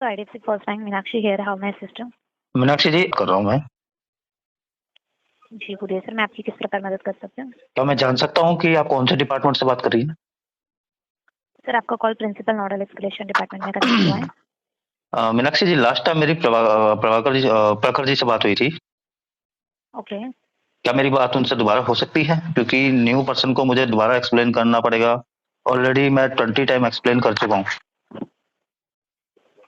IDFC first bank Meenakshi here how may I assist. Meenakshi ji कर रहा हूँ मैं। जी बोलिए सर, मैं आपकी किस प्रकार मदद कर सकती हूँ? क्या मैं जान सकता हूँ कि आप कौन से डिपार्टमेंट से बात कर रही हैं? सर आपका call principal nodal escalation department में कनेक्ट हुआ है। मीनाक्षी जी लास्ट टाइम मेरी प्रभाकर जी से बात हुई थी। ओके। क्या मेरी बात उनसे दोबारा हो सकती है? क्योंकि न्यू पर्सन को मुझे दोबारा एक्सप्लेन करना पड़ेगा। ऑलरेडी मैं 20 टाइम एक्सप्लेन कर चुका हूँ।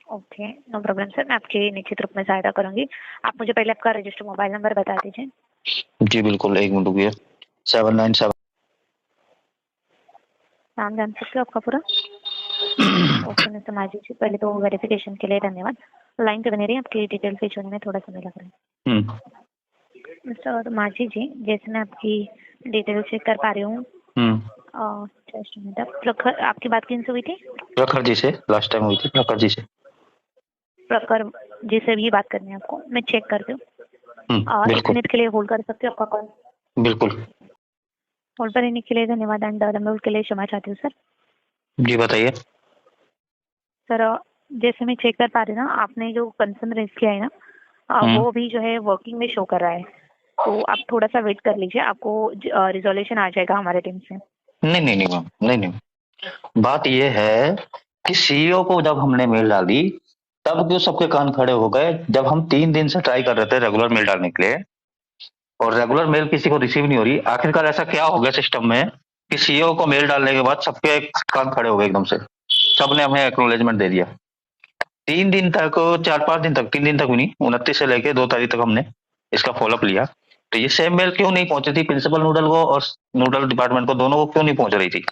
ओके, नो प्रॉब्लम सर, मैं आपकी निश्चित रूप में सहायता करूंगी। आप मुझे पहले आपका रजिस्टर मोबाइल नंबर बता दीजिए। जी बिल्कुल, एक मिनट रुकिए। 797। नाम जान सकते हो आपका पूरा? ओके मिस्टर माझी जी, पहले तो वेरिफिकेशन के लिए धन्यवाद। लाइन पे बने रहिए, आपकी डिटेल फिच होने में थोड़ा समय लग रहा है। मिस्टर माझी जी, जैसे मैं आपकी डिटेल चेक कर पा रही हूँ। जस्ट मिनट, प्रखर आपकी बात किनसे हुई थी? प्रखर जी से लास्ट टाइम हुई थी, प्रखर जी से। प्रखर जी से भी बात करनी है आपको, मैं चेक करती हूँ। एक मिनट के लिए होल्ड कर सकते हो आपका कॉल? बिल्कुल। होल्ड पर रहने के लिए धन्यवाद एंड लंबे के लिए क्षमा चाहती हूँ सर। जी बताइए। सर जैसे मैं चेक कर पा रही हूँ ना, आपने जो कंसर्न रेज किया है ना, वो भी जो है वर्किंग में शो कर रहा है। तो आप थोड़ा सा वेट कर लीजिए, आपको रिजोल्यूशन आ जाएगा हमारे टीम से। नहीं नहीं नहीं मैम, नहीं नहीं। बात यह है कि सीईओ को जब हमने मेल डाली तब क्यों सबके कान खड़े हो गए, जब हम 3 दिन से ट्राई कर रहे थे रेगुलर मेल डालने के लिए और रेगुलर मेल किसी को रिसीव नहीं हो रही। आखिरकार ऐसा क्या हो गया सिस्टम में कि सीईओ को मेल डालने के बाद सबके कान खड़े हो गए एकदम से, सबने हमें एक्नॉलेजमेंट दे दिया। 3 दिन तक, 4-5 दिन तक, 3 दिन तक भी नहीं, 29 से लेके 2 तारीख तक हमने इसका फॉलोअप लिया। तो ये सेम मेल क्यों नहीं पहुंची थी प्रिंसिपल नूडल को और नूडल डिपार्टमेंट को, दोनों को क्यों नहीं पहुंच रही थी?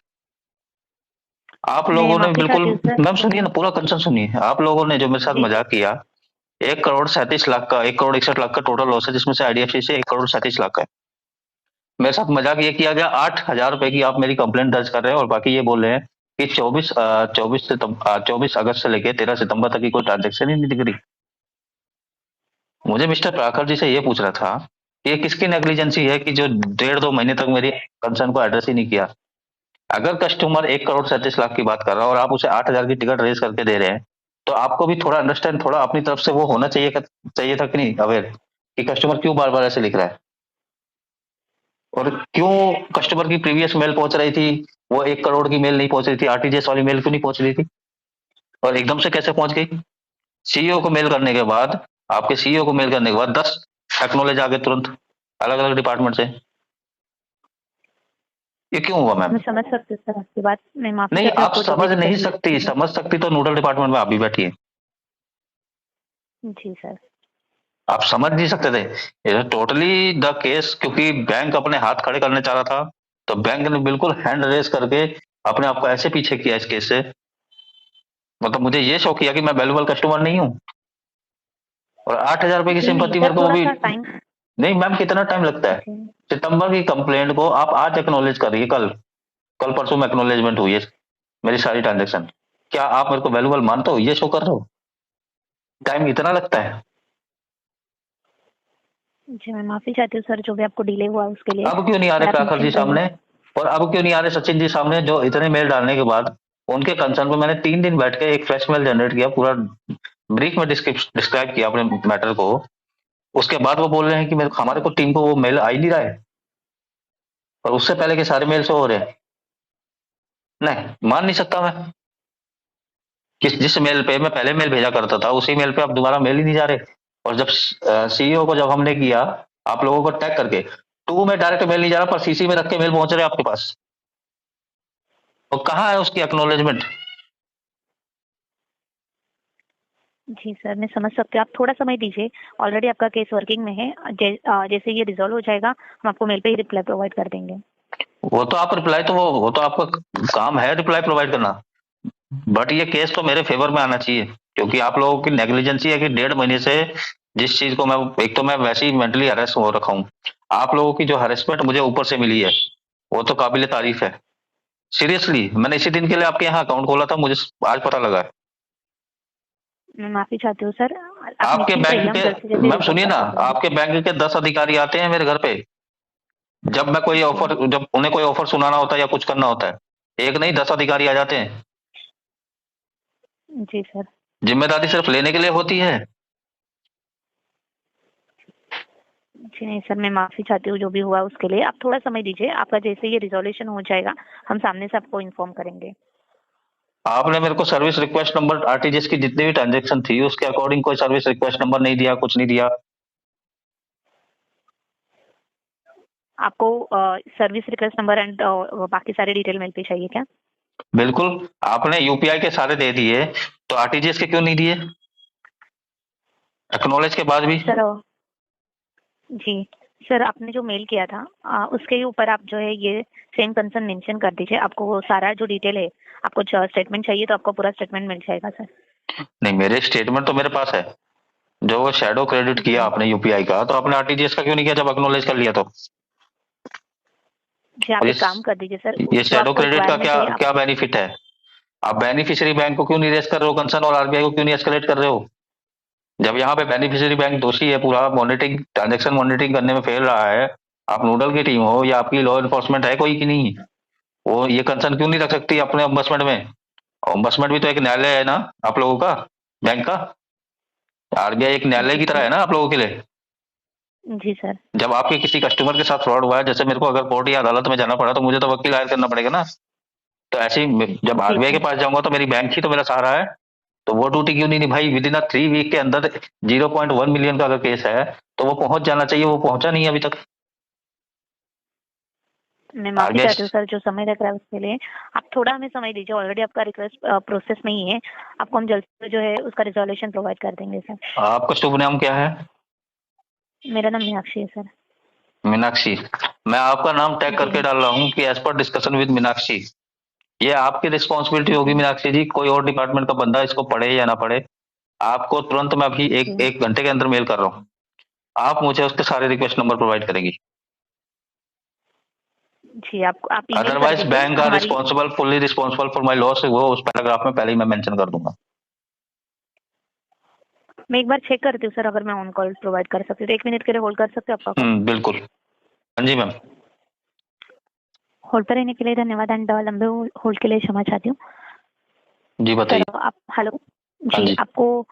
आप मैं लोगों ने माफी बिल्कुल, चाहती हूँ सर। मैम सुनिए ना, पूरा कंसर्न सुनिए। आप लोगों ने जो मेरे साथ जी मजाक किया, 1,37,00,000 का, 1,61,00,000 का टोटल लॉस है, जिसमें से आईडीएफसी से 1,37,00,000 का है। मेरे साथ मजाक ये किया गया, 8,000 रुपए की आप मेरी कंप्लेंट दर्ज कर रहे हैं और बाकी ये बोल रहे हैं कि 24 अगस्त से लेके 13 सितंबर तक की कोई ट्रांजेक्शन ही नहीं दिख रही। मुझे मिस्टर प्राखर जी से ये पूछ रहा था कि ये किसकी नेग्लिजेंसी है कि जो 1.5-2 महीने तक मेरी कंसर्न को एड्रेस ही नहीं किया। अगर कस्टमर 1,37,00,000 की बात कर रहा है और आप उसे 8,000 की टिकट रेज करके दे रहे हैं, तो आपको भी थोड़ा अंडरस्टैंड, थोड़ा अपनी तरफ से वो होना चाहिए था कि नहीं, अवेयर कि कस्टमर क्यों बार बार ऐसे लिख रहा है और क्यों कस्टमर की प्रीवियस मेल पहुंच रही थी, वो 1 करोड़ की मेल नहीं पहुंच रही थी, आरटीजीएस वाली मेल क्यों नहीं पहुंच रही थी और एकदम से कैसे पहुंच गई? सीईओ को मेल करने के बाद, आपके सीईओ को मेल करने के बाद 10 एक्नोलेज आ गए तुरंत अलग अलग डिपार्टमेंट से। ये क्यों हुआ मैम? मैं समझ सकती हूँ सर आपकी बात, मैं माफी नहीं, चाहती हूँ आप आपको जो भी समझ नहीं दिक्कत हुई सकती, उसके लिए। समझ सकती तो नोडल डिपार्टमेंट में आप भी बैठिए। जी सर। आप समझ नहीं सकते थे? ये टोटली द केस, क्योंकि बैंक अपने हाथ खड़े करने चाह रहा था, तो बैंक ने बिल्कुल हैंड रेस करके अपने आप को ऐसे पीछे किया इस केस से। मतलब मुझे ये शौक किया कि मैं वैल्यूबल कस्टमर नहीं हूँ और 8,000 रुपए की जी नहीं सिंपत्ति सर, मेरे को, वो थोड़ा भी सा टाइम। नहीं। मैम कितना टाइम लगता है? जी सितंबर की कंप्लेंट को आप आज एक्नोलेज करिए, कल कल परसों में एक्नोलेजमेंट हुई है मेरी सारी ट्रांजेक्शन। क्या आप मेरे को वैल्यूबल मानते हो? ये शो कर रहे हो, टाइम इतना लगता है? जी, मैं माफी चाहती हूँ सर जो भी आपको डिले हुआ उसके लिए। अब क्यों नहीं आ रहे पर आप प्रखर जी निश्चिंत रहिए। सामने? और अब क्यों नहीं आ रहे सचिन जी सामने, जो इतने मेल डालने के बाद उनके कंसर्न पे मैंने 3 दिन बैठ के एक फ्रेश मेल जनरेट किया, पूरा ब्रीफ में डिस्क्राइब किया अपने मैटर को। उसके बाद वो बोल रहे हैं कि मेरे हमारे को टीम को वो मेल आ ही नहीं रहा है और उससे पहले के सारे मेल शो हो रहे हैं। नहीं मान नहीं सकता मैं कि जिस मेल पे मैं पहले मेल भेजा करता था उसी मेल पे अब दोबारा मेल ही नहीं जा रहे। और जब सीईओ को जब हमने किया आप लोगों को टैग करके, टू में डायरेक्ट मेल नहीं जा रहा पर सीसी में रख के मेल पहुंच रहे आपके पास, और कहाँ है उसकी एक्नोलेजमेंट? जी सर, मैं समझ सकती हूँ, आप थोड़ा समय दीजिए। ऑलरेडी आपका केस वर्किंग में है। जैसे ये रिजॉल्व हो जाएगा हम आपको मेल पे ही रिप्लाई प्रोवाइड कर देंगे। वो तो आप रिप्लाई तो वो तो आपका काम है रिप्लाई प्रोवाइड करना, बट ये केस तो मेरे फेवर में आना चाहिए क्योंकि आप लोगों की नेग्लिजेंसी है कि 1.5 महीने से जिस चीज को मैं, एक तो मैं वैसे ही मेंटली हरेस हो रखा हूँ, आप लोगों की जो हरेसमेंट मुझे ऊपर से मिली है वो तो काबिल तारीफ है। सीरियसली मैंने इसी दिन के लिए आपके यहाँ अकाउंट खोला था, मुझे आज पता लगा है। मैं माफी चाहती हूँ सर, आप आपके निश्चिंत रहिए, बैंक हम के, जल्द से जल्द मैम रिजॉल्व सुनिए ना, करवा देंगे। आपके बैंक के 10 अधिकारी आते हैं मेरे घर पे, जब मैं कोई जी ऑफर, जब उन्हें कोई ऑफर सुनाना होता है या कुछ करना होता है, एक नहीं 10 अधिकारी आ जाते हैं। जी सर। जिम्मेदारी सिर्फ लेने के लिए होती है। जी नहीं सर, मैं माफी चाहती हूँ जो भी हुआ उसके लिए। आप थोड़ा समय दीजिए, आपका जैसे ये रिजोल्यूशन हो जाएगा हम सामने से आपको इन्फॉर्म करेंगे। आपने मेरे को सर्विस रिक्वेस्ट नंबर आरटीजीएस की जितनी भी ट्रांजेक्शन थी उसके अकॉर्डिंग कोई सर्विस रिक्वेस्ट नंबर नहीं दिया, कुछ नहीं दिया। आपको सर्विस रिक्वेस्ट नंबर एंड बाकी सारे डिटेल मेल पे चाहिए क्या? बिल्कुल, आपने यूपीआई के सारे दे दिए, तो आरटीजीएस के क्यों नहीं दिए एक्नॉलेज के बाद भी? सर जी सर, आपने जो मेल किया था उसके ऊपर आप जो है ये सेम कंसर्न मेंशन कर दीजिए। आपको वो सारा जो डिटेल है, आपको स्टेटमेंट चाहिए तो आपको पूरा स्टेटमेंट मिल जाएगा सर। नहीं, मेरे स्टेटमेंट तो मेरे पास है। जो वो शैडो क्रेडिट किया जी आपने यूपीआई का, तो आपने आरटीजीएस का क्यों नहीं किया जब एक्नॉलेज कर लिया तो? जी, आप और एक काम कर दीजिए सर, ये जो शैडो आपको क्रेडिट का रिक्वायरमेंट क्या है आप। क्या बेनिफिट है? आप बेनिफिशियरी बैंक को क्यों नहीं रेज कर रहे हो कंसर्न, और आरबीआई को क्यों नहीं एस्केलेट कर रहे हो? जब यहाँ पे बेनिफिशियरी बैंक दोषी है, पूरा मॉनिटरिंग ट्रांजेक्शन मॉनिटरिंग करने में फेल रहा है, आप नोडल की टीम हो या आपकी लॉ एनफोर्समेंट है कोई कि नहीं, वो ये कंसर्न क्यों नहीं रख सकती अपने अम्बसमेंट में? अम्बसमेंट भी तो एक न्यायालय है ना आप लोगों का, बैंक का। आरबीआई एक न्यायालय जी की तरह सर। है ना आप लोगों के लिए। जी सर। जब आपके किसी कस्टमर के साथ फ्रॉड हुआ है, जैसे मेरे को अगर कोर्ट या अदालत में जाना पड़ा तो मुझे तो वकील हायर करना पड़ेगा ना। तो ऐसे ही जब जी आरबीआई के सर। पास जाऊंगा तो मेरी बैंक ही तो मेरा सहारा है। तो वो ड्यूटी क्यों नहीं निभाई विद इन 3 वीक के अंदर? 0.1 मिलियन का अगर केस है तो वो पहुंच जाना चाहिए, वो पहुंचा नहीं है अभी तक। मैं माफी आरबीआई चाहती हूँ सर जो समय लग रहा है उसके लिए। आप थोड़ा हमें समय दीजिए, ऑलरेडी आपका रिक्वेस्ट प्रोसेस में ही है। आपको हम जल्द से जो है उसका रिजोल्यूशन प्रोवाइड कर देंगे सर। आपका शुभ नाम क्या है? मेरा नाम मीनाक्षी है सर। मीनाक्षी। मैं आपका नाम टैग जी करके डाल रहा हूँ कि as per discussion with Meenakshi. ये आपकी रिस्पॉन्सिबिलिटी होगी जी मीनाक्षी जी, कोई और डिपार्टमेंट का बंदा इसको पढ़े या ना पढ़े। आपको तुरंत मैं अभी एक जी एक घंटे के अंदर मेल कर रहा हूँ, आप मुझे उसके सारे रिक्वेस्ट नंबर प्रोवाइड करेंगी। जी। आप ईमेल कर अदरवाइज दीजिए बैंक आर हमारी। Responsible fully responsible for my loss, वो उस पैराग्राफ में पहले ही मैं मेंशन कर दूंगा। मैं एक बार चेक करती हूँ सर, अगर मैं ऑन कॉल प्रोवाइड कर सकती हूँ तो 1 मिनट के लिए होल्ड कर सकते हो आपका कॉल? बिल्कुल। हाँ जी मैम। होल्ड पर रहने के लिए धन्यवाद एंड लंबे होल्ड के लिए क्षमा चाहती हूँ। जी सर बताइए। आप हेलो। हाँ जी जी। आपको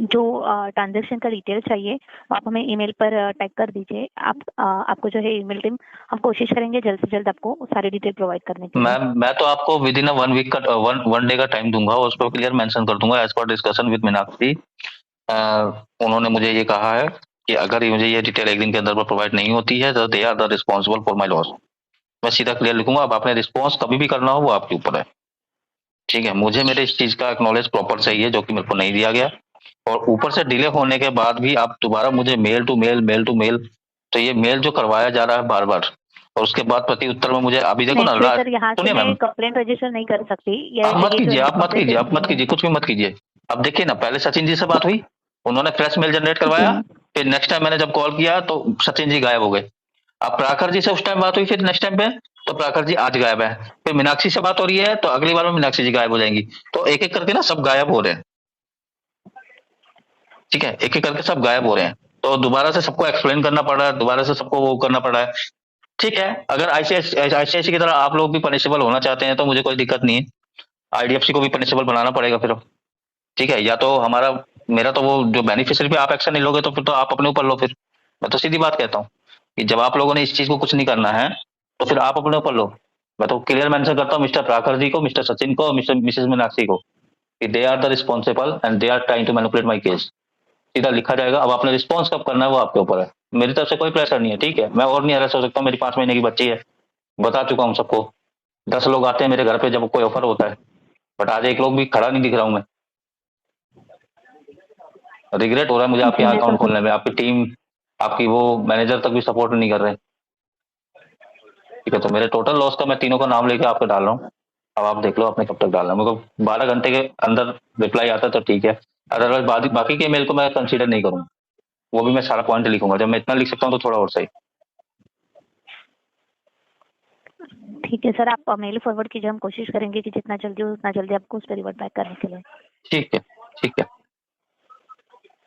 जो ट्रांजैक्शन का डिटेल चाहिए वो आप हमें ईमेल पर टैग कर दीजिए। आपको जो है ईमेल टीम हम कोशिश करेंगे जल्द से जल्द आपको सारी डिटेल प्रोवाइड करने के लिए। मैं तो आपको विद इन 1 वीक का वन डे का टाइम दूंगा, उस पर क्लियर मेंशन कर दूंगा as per discussion with Meenakshi. उन्होंने मुझे ये कहा है कि अगर ये मुझे ये डिटेल एक दिन के अंदर प्रोवाइड नहीं होती है तो they are the responsible for my loss. मैं सीधा क्लियर लिखूंगा, अब आपने रिस्पॉन्स कभी भी करना हो वो आपके ऊपर है। ठीक है, मुझे मेरे इस चीज का एक्नॉलेज प्रॉपर चाहिए जो कि मेरे को नहीं दिया गया। और ऊपर से डिले होने के बाद भी आप दोबारा मुझे मेल टू मेल, तो ये मेल जो करवाया जा रहा है बार बार, और उसके बाद प्रति उत्तर में मुझे अभी देखो नहीं ना एक्चुअली सर, यहाँ से सुनिए मैं मैम। कंप्लेंट रजिस्टर नहीं कर सकती। आप मत ये जो कीजिए, इनकी आप मत कंप्लेंट कीजिए, है आप मत इसलिए। कीजिए, कुछ भी मत कीजिए। अब देखिए ना, पहले सचिन जी से बात हुई, उन्होंने फ्रेश मेल जनरेट जी करवाया। फिर नेक्स्ट टाइम मैंने जब कॉल किया तो सचिन जी गायब हो गए। अब प्राखर जी से उस टाइम बात हुई फिर नेक्स्ट टाइम पे, तो प्राखर जी आज गायब है। फिर मीनाक्षी से बात हो रही है तो अगली बार में मीनाक्षी जी गायब हो जाएंगी। तो एक एक करके ना सब गायब हो रहे हैं। ठीक है, एक एक करके सब गायब हो रहे हैं। तो दोबारा से सबको एक्सप्लेन करना पड़ रहा है, दोबारा से सबको वो करना पड़ रहा है। ठीक है, अगर आईसीआईसी की तरह आप लोग भी पनिशेबल होना चाहते हैं तो मुझे कोई दिक्कत नहीं है। आईडीएफसी को भी पनिशेबल बनाना पड़ेगा फिर। ठीक है, या तो हमारा मेरा तो वो जो बेनिफिशियरी पे आप एक्शन नहीं लोगे तो फिर तो आप अपने ऊपर लो फिर। मैं तो सीधी बात कहता हूँ कि जब आप लोगों ने इस चीज को कुछ नहीं करना है तो फिर आप अपने ऊपर लो। मैं तो क्लियर मेंशन करता हूँ मिस्टर प्राखर जी को, मिस्टर सचिन को, मिस्टर मिसेस मीनाक्षी को, कि they are the responsible and they are trying to manipulate my case. सीधा लिखा जाएगा। अब आपने रिस्पॉन्स कब करना है वो आपके ऊपर है, मेरी तरफ से कोई प्रेशर नहीं है। ठीक है, मैं और नहीं अरेस्ट हो सकता, मेरी 5 महीने की बच्ची है, बता चुका हूँ सबको। 10 लोग आते हैं मेरे घर पे जब कोई ऑफर होता है, बट आज एक लोग भी खड़ा नहीं दिख रहा हूँ मैं। रिग्रेट हो रहा है मुझे आपके जी यहाँ मैं अकाउंट समझ। खोलने में, आपकी टीम, आपकी वो मैनेजर तक भी सपोर्ट नहीं कर रहे। ठीक है, तो मेरे टोटल लॉस का मैं तीनों का नाम लेके आपको डाल रहा हूँ। अब आप देख लो आपने कब तक डालना है। मेरे को 12 घंटे के अंदर रिप्लाई आता तो ठीक है, अदरवाइज बाकी के मेल को मैं कंसीडर नहीं करूंगा। वो भी मैं सारा पॉइंट लिखूंगा, जब मैं इतना लिख सकता हूँ तो थोड़ा और सही। ठीक है सर, आप मेल फॉरवर्ड कीजिए, हम कोशिश करेंगे कि जितना जल्दी हो उतना जल्दी आपको उस पर रिवर्ट बैक करने के लिए। ठीक है, ठीक है,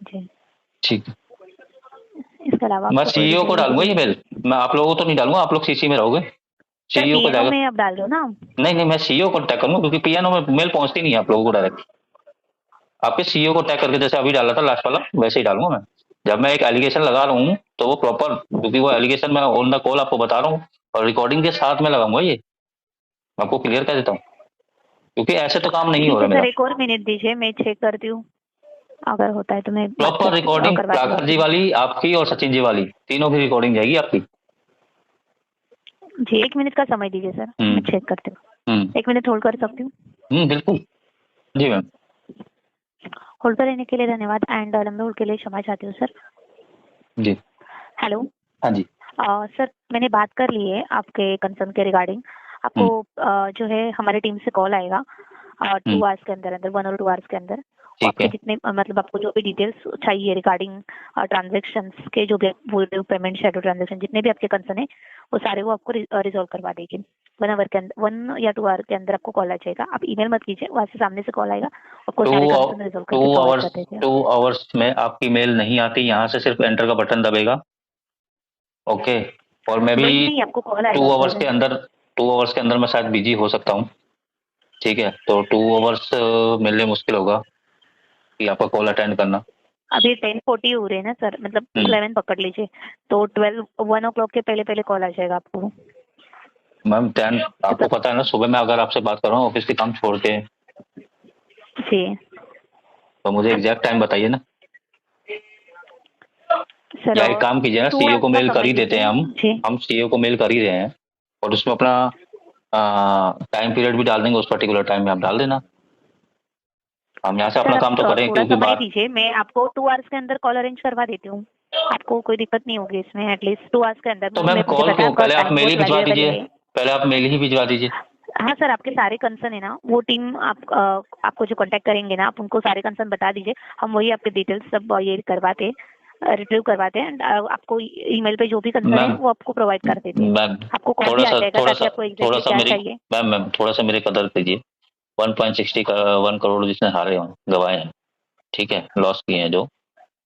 जी। ठीक है। इसके अलावा मैं आपको कोई सीईओ को डिटेल होगी डालूंगा तो ये मेल, मैं आप लोगों को तो नहीं डालूंगा, आप लोग सीसी में रहोगे। सर सीईओ को पीएनओ जाएगा। में आप डाल दो ना। नहीं नहीं, मैं सीईओ को टैग करूंगा क्योंकि पीएनओ में मेल पहुंचती नहीं है आप लोगों को डायरेक्ट। आपके सीईओ को टैग करके जैसे अभी डाला था लास्ट वाला, वैसे ही डालूंगा मैं। जब मैं एक एलिगेशन लगा रहा हूँ तो वो प्रॉपर, क्योंकि वो एलिगेशन मैं ऑन द कॉल आपको बता रहा हूँ और रिकॉर्डिंग के साथ में लगाऊंगा, ये मैं आपको क्लियर कर देता हूँ, क्योंकि ऐसे तो काम नहीं हो ठीक रहा है मेरा। सर, एक और मिनट दीजिए, मैं चेक करती हूँ, अगर होता है तो मैं बात प्रॉपर रिकॉर्डिंग करवाती प्राखर जी हूँ। वाली, आपकी और सचिन जी वाली, तीनों की रिकॉर्डिंग जाएगी आपकी। जी 1 मिनट का समय दीजिए सर, मैं चेक करती हूँ। 1 मिनट होल्ड कर सकती हूँ? बिल्कुल जी मैम। होल्ड पर रहने के लिए धन्यवाद एंड लंबे होल्ड के लिए क्षमा चाहती हूँ सर। जी हेलो। हाँ जी। सर मैंने बात कर ली है आपके कंसर्न के रिगार्डिंग। आपको जो है हमारी टीम से कॉल आएगा 2 आवर्स के अंदर अंदर, 1 और 2 आवर्स के अंदर। ठीक आपके है। जितने मतलब आपको जो भी डिटेल्स चाहिए रिगार्डिंग ट्रांजेक्शन्स के, जो भी बोल रहे हो पेमेंट शेड्यूल ट्रांजेक्शन, जितने भी आपके कंसर्न है वो सारे वो आपको रिजॉल्व करवा देगी। 1 आवर के अंदर, 1 या 2 आवर के अंदर आपको कॉल आ जाएगा। आप ईमेल मत कीजिए, वहाँ से सामने से कॉल आएगा, आपको सारे कंसर्न रिजॉल्व करके प्रोवाइड कर देंगे। 2 आवर्स में आपकी मेल नहीं आती, यहाँ से सिर्फ एंटर का बटन दबेगा। ओके। और मैं भी नहीं, आपको कॉल आएगा 2 आवर्स सर। के अंदर, 2 आवर्स के अंदर मैं शायद बिजी हो सकता हूँ। ठीक है, तो 2 आवर्स मिलने मुश्किल होगा कि आपका कॉल अटेंड करना। अभी 10:40 हो रहे हैं ना सर, मतलब 11 पकड़ लीजिए, तो 1 o'clock के पहले पहले कॉल आ जाएगा आपको। मैम 10, आपको पता है ना, सुबह में अगर आपसे बात कर रहा हूँ ऑफिस के काम छोड़ के, जी तो मुझे एग्जैक्ट टाइम बताइए ना। सर, या एक काम कीजिए ना, 2 सीईओ को आवर्स का मेल कर समय ही देते हैं दीजिए। जी हम सीईओ को मेल कर ही रहे हैं, और उसमें अपना टाइम पीरियड भी डाल देंगे, उस पर्टिकुलर टाइम में आप डाल देना, हम यहाँ से अपना सर, काम तो आप करें, थोड़ा क्योंकि समय बात। दीजिए, मैं आपको 2 आवर्स के अंदर कॉल अरेंज करवा देती हूँ। आपको कोई दिक्कत नहीं होगी इसमें, एटलीस्ट 2 आवर्स के अंदर। तो मैम मुझे कॉल पता है क्यों, आपका पहले आप टाइम मेल ही बहुत भिजवा वैल्यूएबल दीजिए, है। पहले आप मेल ही भिजवा दीजिए। हाँ सर, आपके सारे कंसर्न है ना, वो टीम आपको जो कांटेक्ट करेंगे ना, आप उनको सारे कंसर्न बता दीजिए, हम वही आपके डिटेल्स सब ये करवाते, रिट्रीव करवाते हैं, आपको ईमेल पे जो भी कंसर्न है मैम वो आपको प्रोवाइड कर देते हैं। मैम आपको कॉल भी थोड़ा आ सा जाएगा थोड़ा ताकि सा आपको थोड़ा एग्जैक्टली सा क्या मेरी, चाहिए। मैम थोड़ा सा मेरी कदर कीजिए। 1.60 का 1 करोड़ जिसने हारे हों, गवाए हैं, ठीक है, लॉस किए हैं, जो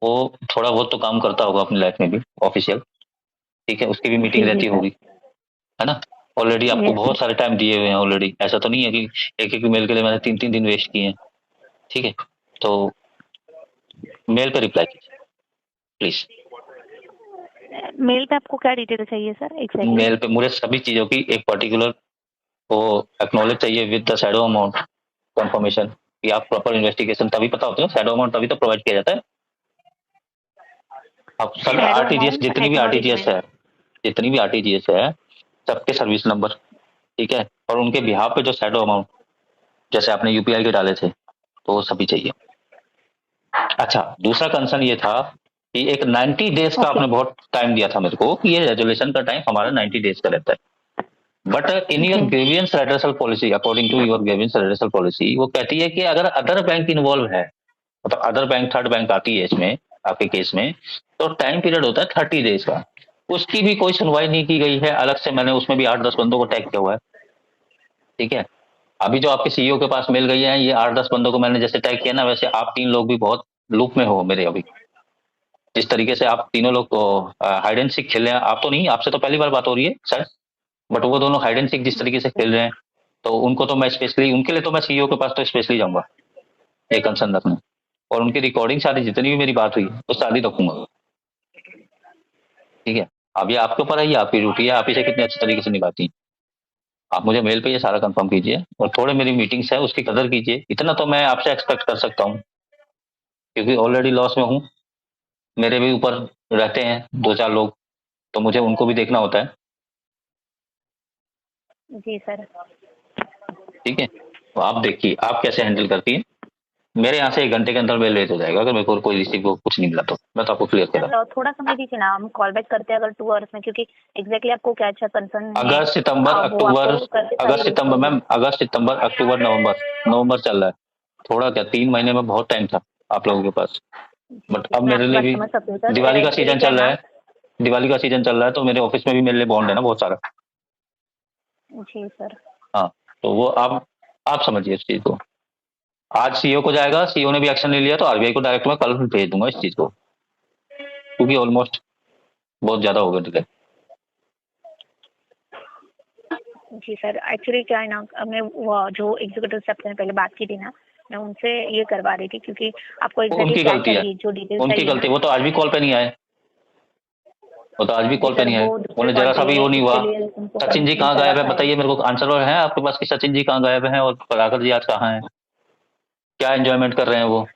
वो थोड़ा बहुत तो काम करता होगा अपनी लाइफ में भी ऑफिशियल, ठीक है, उसकी भी मीटिंग जी जी रहती सर। होगी, है ना। ऑलरेडी आपको यस। बहुत सारे टाइम दिए हुए हैं ऑलरेडी, ऐसा तो नहीं है कि एक एक मेल के लिए मैंने 3-3 दिन वेस्ट किए हैं, ठीक है। तो मेल पे रिप्लाई कीजिए प्लीज। मेल पे आपको क्या डिटेल चाहिए सर एग्जैक्टली? मेल पे मुझे सभी चीजों की एक पर्टिकुलर वो एक्नॉलेज चाहिए with the shadow amount confirmation, कि आप प्रॉपर इन्वेस्टिगेशन, तभी पता होता है शैडो अमाउंट, तभी तो प्रोवाइड किया जाता है। अब sir shadow RTGS, amount acknowledgement. जितनी भी आरटीजीएस है, सबके सर्विस नंबर, ठीक है, और उनके बिहाफ पे जो शैडो अमाउंट, जैसे आपने यूपीआई के डाले थे, तो वो सभी चाहिए। अच्छा, दूसरा कंसर्न ये था कि एक 90 डेज का ओके। आपने बहुत टाइम दिया था मेरे को, कि ये रेजोल्यूशन का टाइम हमारा 90 डेज का रहता है, but in your G grievance redressal policy, according to your grievance redressal policy, वो कहती है कि अगर अदर बैंक इन्वॉल्व है, मतलब अदर बैंक, थर्ड बैंक आती है इसमें, आपके केस में, तो टाइम पीरियड होता है 30 डेज का। उसकी भी कोई सुनवाई नहीं की गई है, अलग से मैंने उसमें भी 8-10 बंदों को टैग किया हुआ है, ठीक है। अभी जो आपके सीईओ के पास मिल गई है, ये 8-10 बंदों को मैंने जैसे टैग किया ना, वैसे आप 3 लोग भी बहुत लूप में हो मेरे अभी। जिस तरीके से आप तीनों लोग हाइड एंड सीक खेल रहे हैं, आप तो नहीं, आपसे तो पहली बार बात हो रही है सर, बट वो दोनों हाइड एंड सीक जिस तरीके से खेल रहे हैं, तो उनको तो मैं स्पेशली, उनके लिए तो मैं सीईओ के पास तो स्पेशली जाऊंगा ये कंसर्न रखने, और उनकी रिकॉर्डिंग सारी जितनी भी मेरी बात हुई वो सारी रखूंगा, ठीक है। अब ये आपके ऊपर है, ये आपकी ड्यूटी है, आप इसे कितने अच्छे तरीके से निभाती हैं। आप मुझे मेल पे ये सारा कंफर्म कीजिए, और थोड़े मेरी मीटिंग्स है उसकी कदर कीजिए, इतना तो मैं आपसे एक्सपेक्ट कर सकता हूँ, क्योंकि ऑलरेडी लॉस में हूँ, मेरे भी ऊपर रहते हैं 2-4 लोग, तो मुझे उनको भी देखना होता है, जी सर। ठीक है। तो आप देखिए आप कैसे हैंडल करती हैं। मेरे यहाँ से 1 घंटे के अंदर मेल रेज हो जाएगा, अगर मेरे को कोई रिसीव को कुछ नहीं मिला तो मैं तो आपको क्लियर कर रहा हूँ। सर थोड़ा समय दीजिए ना, हम कॉल बैक करते हैं अगर 2 आवर्स में, क्योंकि एग्जैक्टली आपको क्या अच्छा कंसर्न है अगस्त सितंबर वो अक्टूबर, आपको करके अगस्त सारी सितंबर रिस्पॉन्स। मैम, अगस्त सितंबर अक्टूबर नवंबर, नवंबर चल रहा है, थोड़ा क्या 3 महीने में बहुत टाइम था आप लोगों के पास, जी बट जी, अब मैं मेरे आपकी लिए बात भी समझ सकती हूँ सर, दिवाली का एक्चुअली सीजन क्या है चल रहा ना। है, दिवाली का सीजन चल रहा है, तो मेरे ऑफिस में भी मेरे लिए बॉन्ड है ना बहुत सारा। जी सर। हाँ, तो वो आप समझिए इस चीज को। आज सीईओ को जाएगा, सीईओ ने भी एक्शन नहीं लिया तो आरबीआई को डायरेक्ट मैं कल भेज दूंगा इस चीज को, क्योंकि ऑलमोस्ट बहुत ज्यादा हो गया डिले। जी सर, एक्चुअली क्या है ना, मैं वो जो एग्जीक्यूटिव से आपने पहले बात की थी ना, मैं उनसे ये करवा रही थी क्योंकि आपको वो एग्जैक्टली उनकी क्या गलती है, चाहिए, जो डिटेल्स उनकी चाहिए गलती। ना। वो तो आज भी कॉल पे नहीं आए, वो तो आज भी जी कॉल पे सर, नहीं आए। वो दूसरे उन्हें कॉल जरा पे सा भी है, वो नहीं इसके हुआ। लिए उनको सचिन जी कनेक्ट नहीं कहाँ करा गायब है पाए। बताइए मेरे को, आंसर है आपके पास कि सचिन जी कहाँ गायब हैं और प्रभाकर जी आज कहाँ हैं, क्या एंजॉयमेंट कर रहे हैं वो?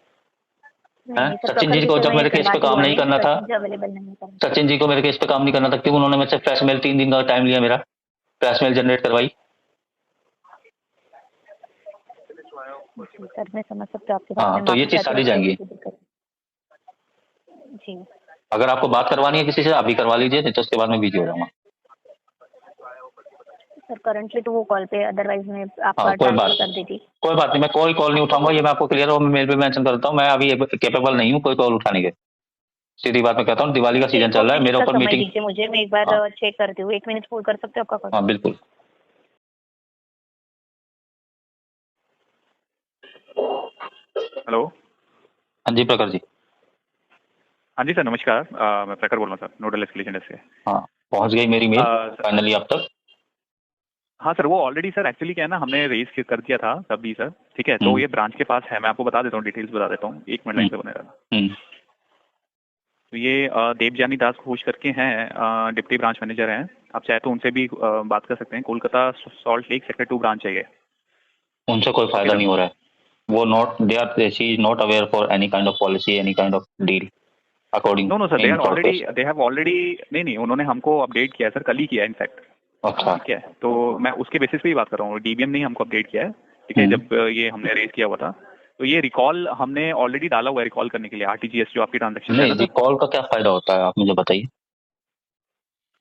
नहीं हैं? नहीं सर, सचिन प्रखर जी जी को से जब मैं मेरे केस पे करवाती काम हुआ नहीं हूँ, करना था, सचिन जी अवेलेबल नहीं है। सचिन जी को मेरे केस पे काम नहीं करना था, क्यों उन्होंने मुझसे फ्लैश मेल 3 दिन का टाइम लिया, मेरा फ्लैश मेल जनरेट करवाई? जी सर, मैं समझ सकती हूँ आपकी बात, हाँ, मैं तो ये माफी चीज चाहती हूँ सारी आपसे जाएंगी। ऐसी दिक्कत। जी अगर आपको बात करवानी है किसी से, आप भी करवा लीजिए, नहीं तो उसके बाद मैं बिजी हो जाऊंगा। सर, करंटली तो वो कॉल पे, अदरवाइज मैं हाँ, आपका कोई ट्रांसफर बात कर देती। कोई बात नहीं, मैं कोई कॉल नहीं आपको उठाऊंगा, तो ये मैं आपको क्लियर हो, मैं मेल पे मेंशन करता हूँ, मैं अभी केपेबल नहीं हूँ कोई कॉल उठाने के। सीधी बात मैं कहता हूँ, दिवाली का ठीक है, सीजन एक चल और रहा है, मेरे मिनट का ऊपर समय मीटिंग। दीजिए मुझे, मैं एक हाँ बार चेक करती हूँ। 1 मिनट होल्ड कर सकते हो आपका कॉल? हाँ बिल्कुल। हेलो। हाँ जी प्रखर जी। हाँ जी सर, नमस्कार। मैं प्रखर बोल रहा हूँ सर, नोडल एस्केलेशन डेस्क से। हाँ, पहुंच गई मेरी मेल सर, फाइनली आप तक। हाँ सर, वो ऑलरेडी सर एक्चुअली क्या है ना, हमने रेज कर दिया था तब भी सर। ठीक है, तो हम्म ये ब्रांच के पास है, मैं आपको बता देता हूँ, डिटेल्स बता देता हूँ, 1 मिनट लाइन पे बने रहना। हम्म। तो ये देवजानी दास घोष करके हैं, डिप्टी ब्रांच मैनेजर हैं। आप चाहे तो उनसे भी बात कर सकते हैं। Kolkata salt lake sector 2 branch चाहिए। उनसे कोई ओके फायदा सर। नहीं हो रहा है। वो not they are she is not aware for any kind of policy, any kind of deal according no no sir, in fraud case. They have already. नहीं नहीं, उन्होंने हमको अपडेट किया है सर, कल ही किया है इनफैक्ट। अच्छा। ठीक है, तो मैं उसके बेसिस पे ही बात कर रहा हूँ। डीबीएम ने ही हमको अपडेट किया है। ठीक है, जब ये हमने रेज किया हुआ था, तो ये रिकॉल हमने ऑलरेडी डाला हुआ है रिकॉल करने के लिए, आरटीजीएस जो आपकी ट्रांजेक्शन है नहीं ना जी, सर। कॉल का क्या फायदा होता है, आप मुझे बताइए।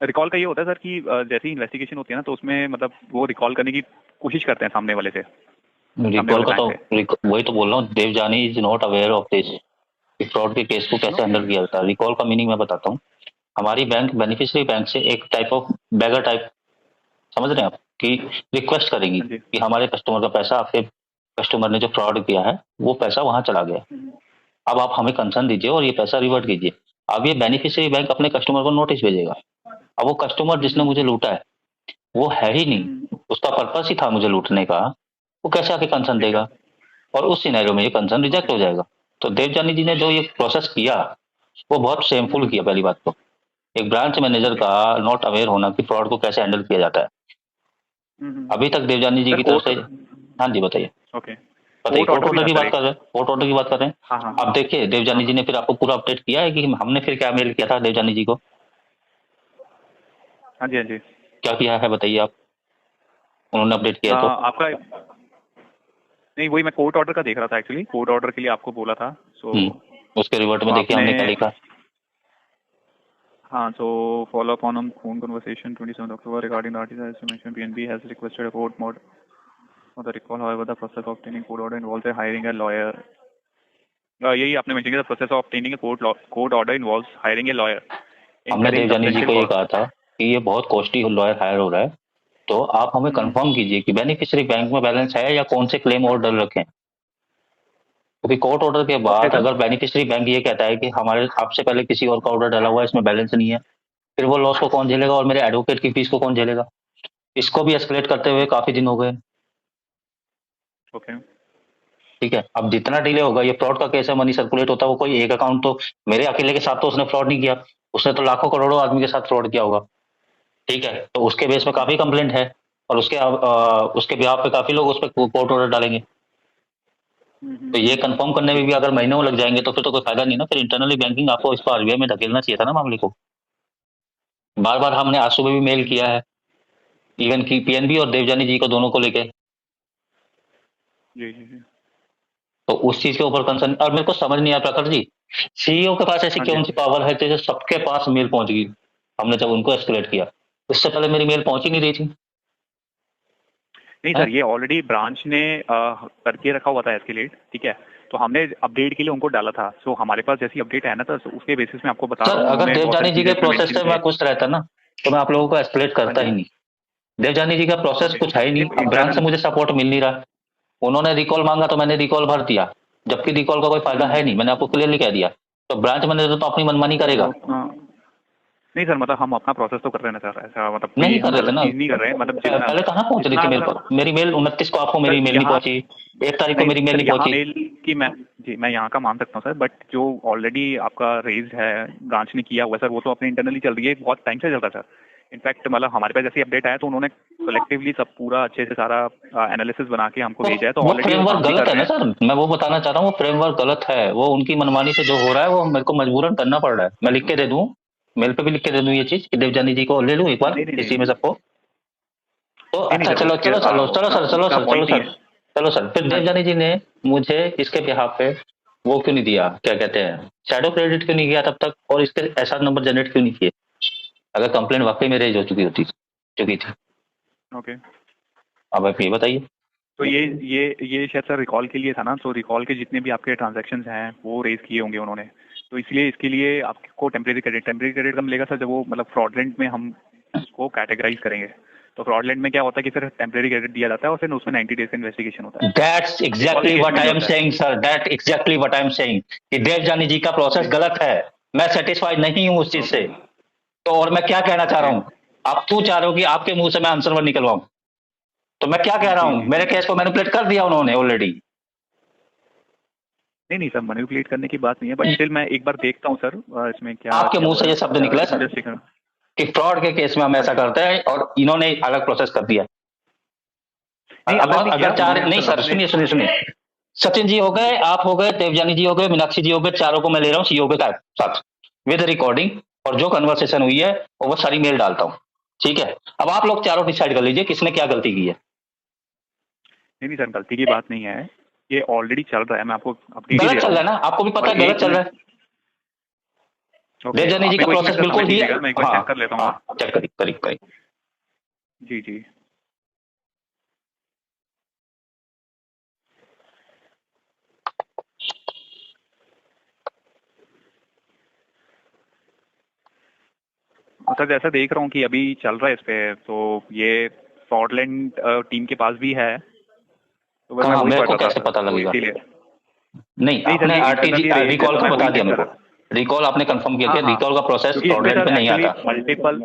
रिकॉल का ये होता है सर कि जैसे ही इन्वेस्टिगेशन होती है ना, तो उसमें मतलब वो रिकॉल करने की कोशिश करते हैं सामने वाले से, सामने रिकॉल वाले का बैंक तो से। वही तो बोल रहा हूँ, Devjani is not aware of this fraud के केस को कैसे नो। हैंडल किया जाता है। रिकॉल का मीनिंग मैं बताता हूँ। हमारी बैंक बेनिफिशियरी बैंक से एक टाइप ऑफ बैगर टाइप, समझ रहे हैं आप, कि रिक्वेस्ट करेगी हाँ जी। कि हमारे कस्टमर का पैसा, आपके कस्टमर ने जो फ्रॉड किया है वो पैसा वहां चला गया, अब आप हमें कंसर्न दीजिए और ये पैसा रिवर्ट कीजिए। अब ये बेनिफिशियरी बैंक अपने कस्टमर को नोटिस भेजेगा। अब वो कस्टमर जिसने मुझे लूटा है वो है ही नहीं, उसका पर्पस ही था मुझे लूटने का, वो कैसे आके कंसर्न ठीक है। देगा? और उस सिनेरियो में ये कंसर्न ओके। रिजेक्ट हो जाएगा। तो देवजानी जी ने जो ये प्रोसेस किया वो बहुत शेमफुल किया। पहली बात तो एक ब्रांच मैनेजर ओके। का नॉट अवेयर होना कि फ्रॉड को कैसे हैंडल किया जाता है। अभी तक देवजानी जी सर की तरफ कोर्ट। से। हाँ जी बताइए। ओके। बताइए, कोर्ट कोर्ट ऑर्डर भी ऑर्डर था की सर बात एक। कर रहे हैं, कोर्ट ऑर्डर की बात कर रहे हैं। हाँ हाँ अब देखिए हाँ देवजानी जी हाँ। ने फिर आपको पूरा अपडेट किया है कि हमने फिर क्या मेल किया था देवजानी जी को, हाँ जी हाँ जी। क्या किया है बताइए आप, उन्होंने अपडेट किया तो। आपका नहीं, वही मैं कोर्ट ऑर्डर का देख रहा था एक्चुअली, कोर्ट ऑर्डर के लिए आपको बोला था। सो उसके रिवर्ट में देखिए आपने। हमने क्या लिखा। हाँ, so follow up on phone conversation 27 October regarding the article as you mentioned, PNB has requested a court mod for the recall. However, the process of obtaining court order involves a hiring a lawyer. यही आपने mention किया, the process of obtaining a court order involves hiring a lawyer, हमने incurring Devyani जी substantial को ये cost. कहा था कि ये बहुत कॉस्टली लॉयर हायर हो रहा है, तो आप हमें कंफर्म कीजिए कि बेनिफिशियरी बैंक में बैलेंस है या कौन से क्लेम ऑर्डर रखें, क्योंकि कोर्ट ऑर्डर के ओके बाद सर। अगर बेनिफिशियरी बैंक ये कहता है कि हमारे आपसे पहले किसी और का ऑर्डर डाला हुआ है, इसमें बैलेंस नहीं है, फिर वो लॉस को कौन झेलेगा और मेरे एडवोकेट की फीस को कौन झेलेगा? इसको भी एस्केलेट करते हुए काफी दिन हो गए। ओके। ठीक है, अब जितना डिले होगा, ये फ्रॉड का केस है, मनी सर्कुलेट होता है, वो कोई एक अकाउंट तो मेरे अकेले के साथ तो उसने फ्रॉड नहीं किया, उसने तो लाखों करोड़ों आदमी के साथ फ्रॉड किया होगा। ठीक है, तो उसके बेस में काफी कंप्लेंट है और उसके बिहाफ पे काफी लोग उस पर कोर्ट ऑर्डर डालेंगे। तो ये कंफर्म करने में भी अगर महीनों लग जाएंगे तो फिर तो कोई फायदा नहीं ना। फिर इंटरनली बैंकिंग आपको इस पर आरबीआई में धकेलना चाहिए था ना मामले को। बार बार हमने आज सुबह भी मेल किया है, इवन की पीएनबी और देवजानी जी को दोनों को लेके। जी जी जी। तो उस चीज के ऊपर कंसर्न, और मेरे को समझ नहीं आया प्रखर जी, सीईओ के पास ऐसी हाँ जी कौन सी पावर है जैसे सबके पास मेल पहुंच गई। हमने जब उनको एस्केलेट किया, उससे पहले मेरी मेल पहुंच ही नहीं रही थी। नहीं है? सर, ये ऑलरेडी ब्रांच ने करके रखा हुआ था एस्केलेट। ठीक है, तो हमने अपडेट के लिए उनको डाला था। सो हमारे पास जैसी अपडेट है ना, तो उसके बेसिस में आपको बता सर रहा हूँ, अगर उन्होंने बहुत देवजानी सारी जी के चीजें इसमें प्रोसेस मेंशन से की मैं है। खुश रहता ना, तो मैं आप लोगों को एस्केलेट हाँ करता जी। ही नहीं। देवजानी जी का प्रोसेस ओके। कुछ है ही नहीं, अब ब्रांच से इंटरनल। मुझे सपोर्ट मिल नहीं रहा। उन्होंने रिकॉल मांगा तो मैंने रिकॉल भर दिया, जबकि रिकॉल का कोई फायदा है नहीं, मैंने आपको क्लियरली कह दिया। तो ब्रांच मैनेजर तो अपनी मनमानी करेगा। नहीं सर, मतलब हम अपना प्रोसेस तो कर रहे हैं ना सर, ऐसा मतलब कोई नहीं हम कर रहे थे गलत ना। चीज नहीं कर रहे हैं, मतलब जितना पहले कहाँ पहुंच रही जितना थी मेरे मतलब पास मेरी मेल 29 को, आपको मेरी सर मेल नहीं यहाँ पहुंची, 1 तारीख को नहीं मेरी मेल सर, नहीं यहाँ पहुंची। मेल की मैं यहाँ का मान सकता हूँ सर, बट जो ऑलरेडी आपका रेज है, ब्रांच ने किया हुआ सर, वो तो अपने इंटरनली चल रही है, बहुत टाइम से चल रहा है सर। इनफैक्ट मतलब हमारे पास जैसे अपडेट आया तो उन्होंने कलेक्टिवली सब पूरा अच्छे से सारा एनालिसिस बना के हमको भेजा है, तो वो ऑलरेडी वो फ्रेमवर्क काम भी गलत कर है रहे ना हैं। सर, मैं वो बताना चाह रहा हूँ, वो फ्रेमवर्क गलत है, वो उनकी मनमानी से जो हो रहा है वो मेरे को मजबूरन करना पड़ रहा है। मैं लिख के दे दूं, मेल पे भी लिख के दे दूं ये चीज कि देवजानी जी को ले लूं एक बार नहीं नहीं नहीं इसी में सबको। तो नहीं नहीं अच्छा, सर, चलो उसके चलो चलो चलो उसका सर, चलो उसका सर, चलो पॉइंट नहीं सर, है। चलो सर, फिर हाँ जी। देवजानी जी ने मुझे इसके बिहाफ पे वो क्यों नहीं दिया, क्या कहते हैं, शैडो क्रेडिट क्यों नहीं किया तब तक, और इसके एसआर नंबर जनरेट क्यों नहीं किए, अगर कंप्लेंट वाकई में रेज हो चुकी थी। ओके। अब आप ये बताइए। तो ये शायद सर रिकॉल के लिए था ना, तो रिकॉल के जितने भी आपके ट्रांजैक्शंस हैं वो रेज किए होंगे उन्होंने, तो इसलिए इसके लिए आपको टेम्परेरी क्रेडिट कब मिलेगा सर, जब वो मतलब फ्रॉडलेंट में हम उसको कैटेगराइज करेंगे। तो फ्रॉडलेंट में क्या होता है कि फिर टेम्परेरी क्रेडिट दिया जाता है और फिर उसमें 90 डेज का इन्वेस्टिगेशन होता है। दैट्स रिकॉल के एग्जैक्टली केस व्हाट में आई नहीं एम होता है। Saying sir, that exactly what I am saying कि देवजानी जी का प्रोसेस ओके। गलत है। मैं सेटिस्फाइड नहीं हूं उस चीज से। ओके। तो और मैं क्या कहना चाह रहा ओके। हूं, आप क्यों चाह रहे हो कि आपके मुंह से मैं आंसर वर्ड निकलवाऊं, तो मैं क्या कह रहा जी हूं, जी मेरे जी। केस को मैनिपुलेट कर दिया उन्होंने ऑलरेडी। नहीं नहीं सर, मैनिपुलेट करने की बात नहीं है, बट स्टिल मैं एक बार देखता हूँ सर इसमें क्या आपके क्या मुंह हुआ से है। ये शब्द निकला सर जस्ट सेकंड। कि फ्रॉड के केस में हम हाँ ऐसा जी। करते हैं, और इन्होंने अलग प्रोसेस कर दिया। नहीं, अब अलग नहीं किया अगर चार उन्होंने नहीं सर सर, अपने। सुनिए सुनिए सुनिए, सचिन जी हो हाँ गए, जी। आप हो गए, देवजानी जी हो गए, मीनाक्षी जी हो गए, चारों को मैं ले रहा हूँ सीओ के साथ विद रिकॉर्डिंग, और जो कन्वर्सेशन हुई है वो सारी मेल डालता हूँ। ठीक है, अब आप लोग चारों डिसाइड कर लीजिए किसने क्या गलती की है। नहीं नहीं सर, गलती की बात नहीं है, ये ऑलरेडी चल रहा है, मैं आपको अपडेट ही दे गलत रहा चल रहा हूँ। है ना, आपको भी पता और है गलत एक चल रहा मिनट। है। ओके, देवजानी आप जी मेरे का को एक प्रोसेस मिनट का समय बिल्कुल ही, दीजिएगा, मैं एक बार हाँ चेक कर लेता हूँ। हाँ, चेक करिए करिए करिए। जी जी। सर जैसा देख रहा हूँ कि अभी चल रहा है इस पे, तो ये फ्रॉडलेंट टीम के पास भी है, तो बस मैं कहाँ, वही मेरे पढ़ को रहा था कैसे सर, पता तो लगेगा। इसीलिए। नहीं, नहीं सर, आपने ये आरटीजी इंटरनली रेज्ड है, रिकॉल तो का मैं बता वही दिया चेक मेरे कर को, रहा। रिकॉल आपने कंफर्म किया हाँ कि हाँ, रिकॉल का प्रोसेस क्योंकि इसमें फ्रॉडलेंट पे सर नहीं एक्चुअली आता। मल्टीपल।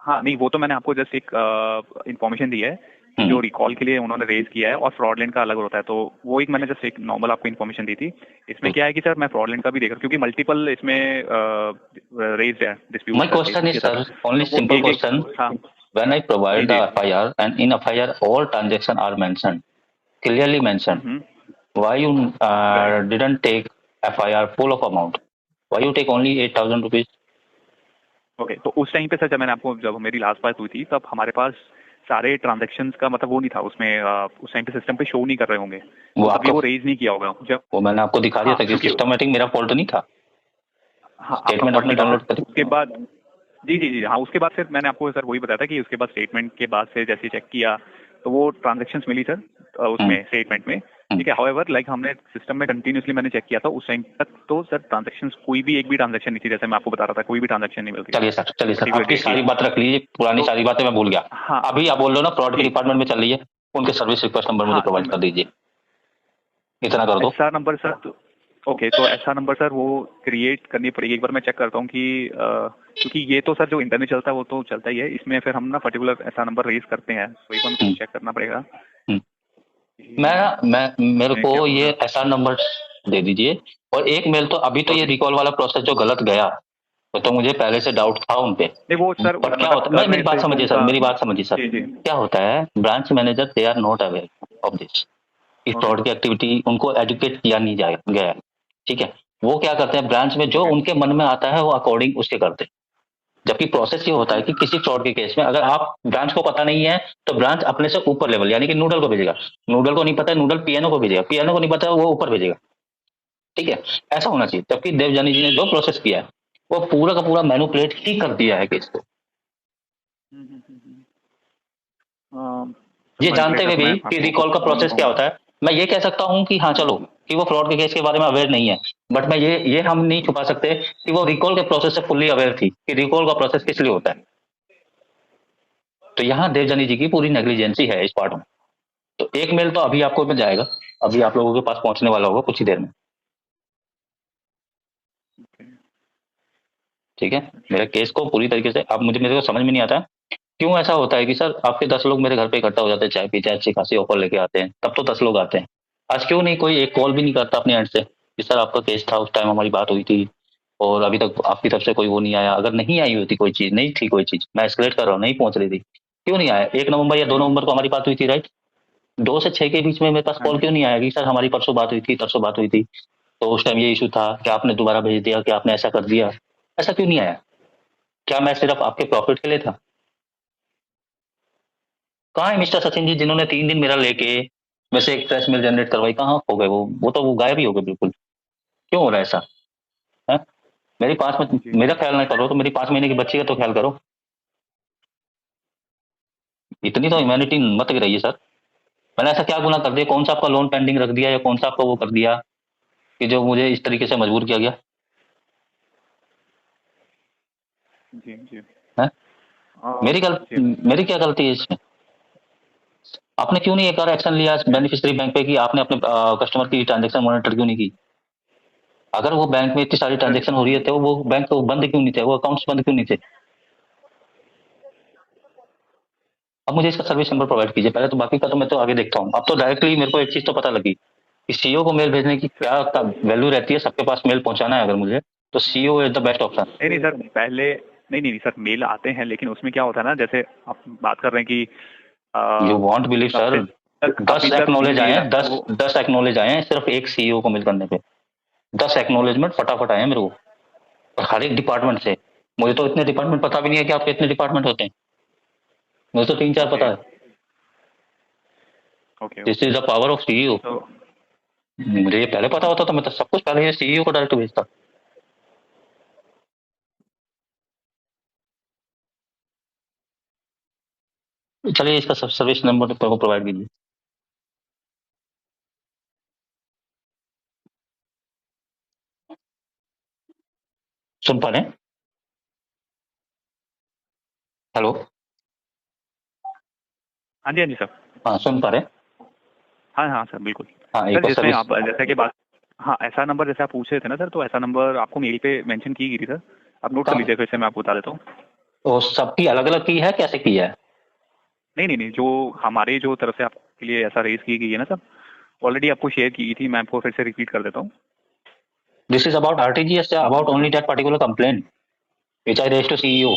हाँ नहीं, वो तो मैंने आपको जस्ट एक इन्फॉर्मेशन दी है कि जो हम्म, रिकॉल के लिए उन्होंने रेज किया है और फ्रॉडलेंट का अलग होता है, तो वो एक मैंने जस्ट एक नॉर्मल आपको इन्फॉर्मेशन दी थी। इसमें ठीक। क्या है कि सर मैं फ्रॉडलेंट का भी देख रहा हूँ, क्योंकि मल्टीपल इसमें रेज है My डिस्प्यूट करके, question ठीक is, है सर। sir, only तो वो simple एक एक। question. हाँ। When I जी provide the जी। FIR and in FIR all transactions are mentioned, clearly mentioned, why you right. didn't take FIR full of amount? Why you take only 8,000 rupees? Okay, तो उस time पे sir जब मेरी last बात हुई थी, तब हमारे पास सारे ट्रांजैक्शंस का मतलब वो नहीं था उसमें, उस टाइम पे सिस्टम पे शो नहीं कर रहे होंगे, वो तो तभी आपका, वो रेज नहीं किया होगा जब। वो मैंने आपको दिखा दिया हाँ था कि क्योंकि सिस्टमेटिक मेरा फॉल्ट नहीं था, हाँ आपका स्टेटमेंट फॉल्ट आपने नहीं था डाउनलोड सर, करी। उसके बाद। जी जी जी हाँ, उसके बाद फिर मैंने आपको सर वही बताया था कि उसके बाद स्टेटमेंट के बाद से जैसे चेक किया, तो वो ट्रांजैक्शंस मिली सर हम्म, उसमें स्टेटमेंट में। हम्म। ठीक है, हाउएवर लाइक हमने सिस्टम में कंटिन्यूसली मैंने चेक किया था उस टाइम तक, तो सर ट्रांजैक्शंस कोई भी एक भी ट्रांजैक्शन नहीं थी, जैसे मैं आपको बता रहा था, कोई भी ट्रांजैक्शन नहीं मिलती थी चलिए सर, पर्टिकुलर आपकी डेट की। सारी बात रख लीजिए, पुरानी तो सारी बातें मैं भूल गया। हाँ। अभी आप बोल रहे हो ना फ्रॉड के जी। डिपार्टमेंट में चल रही है, उनके सर्विस रिक्वेस्ट नंबर मुझे हाँ तो प्रोवाइड कर दीजिए, इतना कर दो। S R number sir, okay, तो एस आर नंबर सर वो क्रिएट करनी पड़ेगी, एक बार मैं चेक करता हूँ कि क्योंकि ये तो सर जो इंटरनेट चलता है वो तो चलता ही है, इसमें फिर हम ना particular S R number raise करते हैं, तो एक बार मुझको हम्म, चेक करना पड़ेगा हम्म। कि मेरे इसमें को क्या ये होगा। एसआर नंबर दे दीजिए, और एक मेल तो अभी तो ये ओके। रिकॉल वाला प्रोसेस जो गलत गया, तो मुझे पहले से डाउट था उन पे। नहीं वो सर बट क्या मतलब होता है, कर मैं रहे मेरी बात थे तो समझिए सर, उनका। मेरी बात समझिए सर, जी जी। क्या होता है, branch manager they are not aware of this, is okay. Fraud की एक्टिविटी उनको एजुकेट किया नहीं जाए गया है। ठीक है, वो क्या करते हैं, ब्रांच में जो ओके। उनके मन में आता है वो अकॉर्डिंग उसके करते हैं। जबकि प्रोसेस ये होता है कि किसी फ्रॉड के केस में अगर आप ब्रांच को पता नहीं है, तो ब्रांच अपने से ऊपर लेवल यानी कि नूडल को भेजेगा, नूडल को नहीं पता है, नूडल पीएनओ को भेजेगा, पीएनओ को नहीं पता है, वो ऊपर भेजेगा। ठीक है, ऐसा होना चाहिए। जबकि देवजानी जी ने जो प्रोसेस किया है वो पूरा का पूरा मैनुपुलेट ही कर दिया है केस को, सर ये जानते मैनिपुलेट है हुए तो मैं भी कि आपको रिकॉल कुछ का बोल नहीं प्रोसेस क्या पाऊंगा। होता है। मैं ये कह सकता हूं कि हाँ चलो, कि वो फ्रॉड के केस के बारे में अवेयर नहीं है, बट मैं ये हम नहीं छुपा सकते कि वो रिकॉल के प्रोसेस से फुल्ली अवेयर थी कि रिकॉल का प्रोसेस किस लिए होता है। तो यहाँ देवजानी जी की पूरी नेग्लिजेंसी है इस पार्ट में। तो एक मेल तो अभी आपको मिल जाएगा, अभी आप लोगों के पास पहुंचने वाला होगा कुछ ही देर में। ठीक है, मेरे केस को पूरी तरीके से आप मेरे को समझ में नहीं आता क्यों ऐसा होता है कि सर आपके 10 लोग मेरे घर पे इकट्ठा हो जाते हैं, चाय पीते हैं, अच्छी खासी ऑफर लेके आते हैं, तब तो 10 लोग आते हैं। आज क्यों नहीं कोई एक कॉल भी नहीं करता अपने एंड से कि सर आपका केस था, उस टाइम हमारी बात हुई थी और अभी तक आपकी तरफ से कोई वो नहीं आया। अगर नहीं आई होती कोई चीज, नहीं थी कोई चीज, मैं एस्केलेट कर रहा हूँ, नहीं पहुंच रही थी, क्यों नहीं आया? 1 नवंबर या 2 नवंबर को हमारी बात हुई थी, राइट? 2 से 6 के बीच में मेरे पास हाँ कॉल जी। क्यों नहीं आया कि सर हमारी परसों बात हुई थी, तरसों बात हुई थी, तो उस टाइम ये इशू था कि आपने दोबारा भेज दिया, कि आपने ऐसा कर दिया? ऐसा क्यों नहीं आया? क्या मैं सिर्फ आपके प्रॉफिट के लिए था? कहाँ है मिस्टर सचिन जी जिन्होंने 3 दिन मेरा लेके वैसे एक फ्रेश मेल जनरेट करवाई? कहाँ हो गए वो तो वो गायब ही हो गए बिल्कुल। क्यों हो रहा है ऐसा? है? मेरी 5 में जी मेरा ख्याल नहीं करो तो मेरी 5 महीने की बच्ची का तो ख्याल करो। इतनी तो ह्यूमैनिटी मत रही है सर। मैंने ऐसा क्या गुनाह कर दिया? कौन सा आपका लोन पेंडिंग रख दिया या कौन सा आपका वो कर दिया कि जो मुझे इस तरीके से मजबूर किया गया? जी जी। है? मेरी जी मेरी क्या गलती है इसमें? आपने क्यों नहीं एक बार एक्शन लिया बेनिफिशियरी बैंक पे कि आपने अपने कस्टमर की ट्रांजेक्शन मॉनिटर क्यों नहीं की? अगर वो बैंक में इतनी सारी सर, ट्रांजेक्शन हो रही है तो वो बैंक तो बंद क्यों नहीं थे, वो अकाउंट्स बंद क्यों नहीं थे? अब मुझे इसका सर्विस नंबर प्रोवाइड कीजिए पहले, तो बाकी का तो मैं तो आगे देखता हूँ। अब तो डायरेक्टली मेरे को एक चीज तो पता लगी कि सीईओ को मेल भेजने की क्या वैल्यू रहती है। सबके पास मेल पहुंचाना है अगर मुझे, तो CEO is the best option. नहीं नहीं सर, पहले नहीं नहीं नहीं सर, मेल आते हैं लेकिन उसमें क्या होता है ना, जैसे आप बात कर रहे हैं कि यू वॉन्ट बिलीव सर, सबसे तक 10 अभी तक एक्नोलेज आए मेल हैं, दस वो 10 एक्नोलेज आए हैं सिर्फ एक सीईओ को मेल करने पे। 10 एक्नोलेजमेंट फटाफट आए हैं मेरे को, और हर एक डिपार्टमेंट से। मुझे तो इतने डिपार्टमेंट पता भी नहीं है कि आपके इतने डिपार्टमेंट होते हैं। मुझे तो 3-4 ओके पता है। Okay this okay. Is the power of CEO. तो मुझे ये पहले पता होता तो मैं तो सब कुछ पहले सीईओ को डायरेक्ट भेजता। चलिए इसका सर्विस नंबर को प्रोवाइड कीजिए। सुन पा रहे हैं? हेलो? हाँ जी हाँ जी सर। हाँ सुन पा रहे हैं? हाँ हाँ सर बिल्कुल। हाँ एक सर बार जिसमें सर्विस। आप जैसा कि बात, हाँ ऐसा नंबर जैसे आप पूछ रहे थे ना सर, तो ऐसा नंबर आपको मेल पे मेंशन की गई थी सर, आप नोट कर कब? लीजिए, फिर से मैं आपको बता देता हूँ। तो सबकी अलग अलग की है, कैसे की है? नहीं नहीं नहीं, जो हमारे जो तरफ से आपके लिए ऐसा रेज की गई है ना सर, ऑलरेडी आपको शेयर की गई थी, मैं आपको फिर से रिपीट कर देता हूँ। This is about RTGS, about only that particular complaint which I raise to CEO?